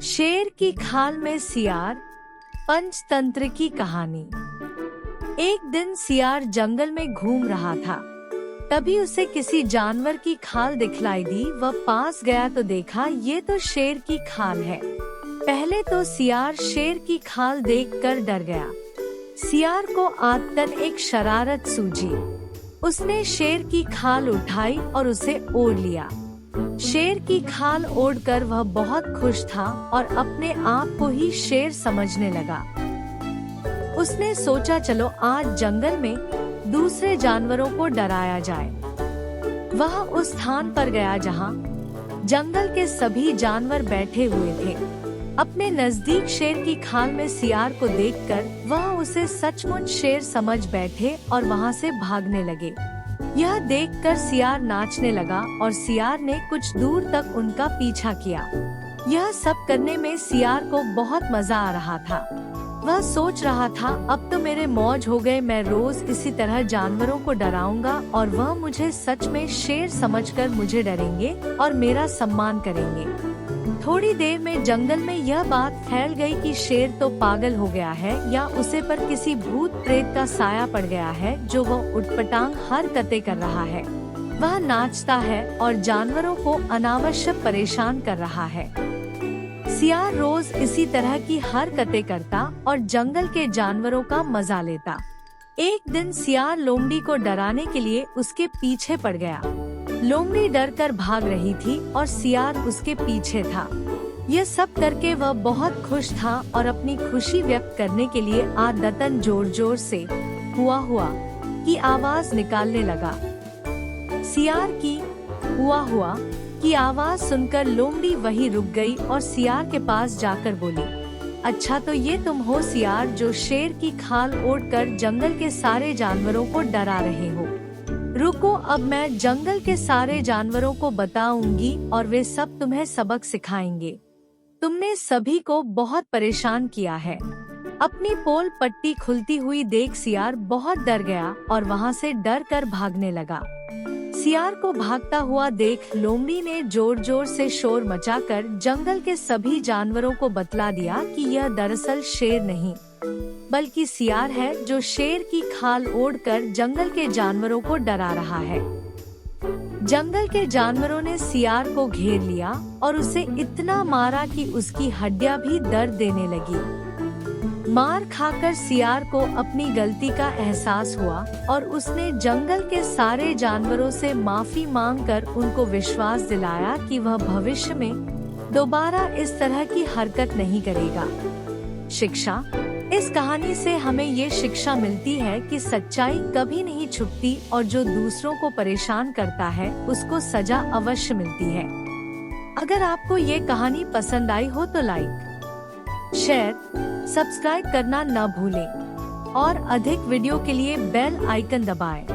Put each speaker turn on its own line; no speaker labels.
शेर की खाल में सियार, पंचतंत्र की कहानी। एक दिन सियार जंगल में घूम रहा था। तभी उसे किसी जानवर की खाल दिखलाई दी। वह पास गया तो देखा ये तो शेर की खाल है। पहले तो सियार शेर की खाल देखकर डर गया। सियार को आदतन एक शरारत सूझी। उसने शेर की खाल उठाई और उसे ओढ़ लिया। शेर की खाल ओढ़कर वह बहुत खुश था और अपने आप को ही शेर समझने लगा। उसने सोचा चलो आज जंगल में दूसरे जानवरों को डराया जाए। वह उस स्थान पर गया जहाँ जंगल के सभी जानवर बैठे हुए थे। अपने नजदीक शेर की खाल में सियार को देखकर वह उसे सचमुच शेर समझ बैठे और वहाँ से भागने लगे। यह देखकर सियार नाचने लगा और सियार ने कुछ दूर तक उनका पीछा किया। यह सब करने में सियार को बहुत मजा आ रहा था। वह सोच रहा था अब तो मेरे मौज हो गए। मैं रोज इसी तरह जानवरों को डराऊंगा और वह मुझे सच में शेर समझकर मुझे डरेंगे और मेरा सम्मान करेंगे। थोड़ी देर में जंगल में यह बात फैल गई कि शेर तो पागल हो गया है या उसे पर किसी भूत प्रेत का साया पड़ गया है जो वह उटपटांग हरकतें कर रहा है। वह नाचता है और जानवरों को अनावश्यक परेशान कर रहा है। सियार रोज इसी तरह की हरकतें करता और जंगल के जानवरों का मजा लेता। एक दिन सियार लोमड़ी को डराने के लिए उसके पीछे पड़ गया। लोमड़ी डर कर भाग रही थी और सियार उसके पीछे था। यह सब करके वह बहुत खुश था और अपनी खुशी व्यक्त करने के लिए आदतन जोर जोर से हुआ की आवाज निकालने लगा। सियार की हुआ की आवाज सुनकर लोमड़ी वहीं रुक गई और सियार के पास जाकर बोली, अच्छा तो ये तुम हो सियार जो शेर की खाल ओढ़कर जंगल के सारे जानवरों को डरा रहे हो। रुको, अब मैं जंगल के सारे जानवरों को बताऊंगी और वे सब तुम्हें सबक सिखाएंगे। तुमने सभी को बहुत परेशान किया है। अपनी पोल पट्टी खुलती हुई देख सियार बहुत डर गया और वहाँ से डर कर भागने लगा। सियार को भागता हुआ देख लोमड़ी ने जोर जोर से शोर मचाकर जंगल के सभी जानवरों को बतला दिया कि यह दरअसल शेर नहीं बल्कि सियार है जो शेर की खाल ओढ़कर जंगल के जानवरों को डरा रहा है। जंगल के जानवरों ने सियार को घेर लिया और उसे इतना मारा कि उसकी हड्डियां भी दर्द देने लगी। मार खाकर सियार को अपनी गलती का एहसास हुआ और उसने जंगल के सारे जानवरों से माफी मांगकर उनको विश्वास दिलाया कि वह भविष्य में दोबारा इस तरह की हरकत नहीं करेगा। शिक्षा: इस कहानी से हमें ये शिक्षा मिलती है कि सच्चाई कभी नहीं छुपती और जो दूसरों को परेशान करता है उसको सजा अवश्य मिलती है। अगर आपको ये कहानी पसंद आई हो तो लाइक, शेयर, सब्सक्राइब करना न भूलें और अधिक वीडियो के लिए बेल आइकन दबाएं।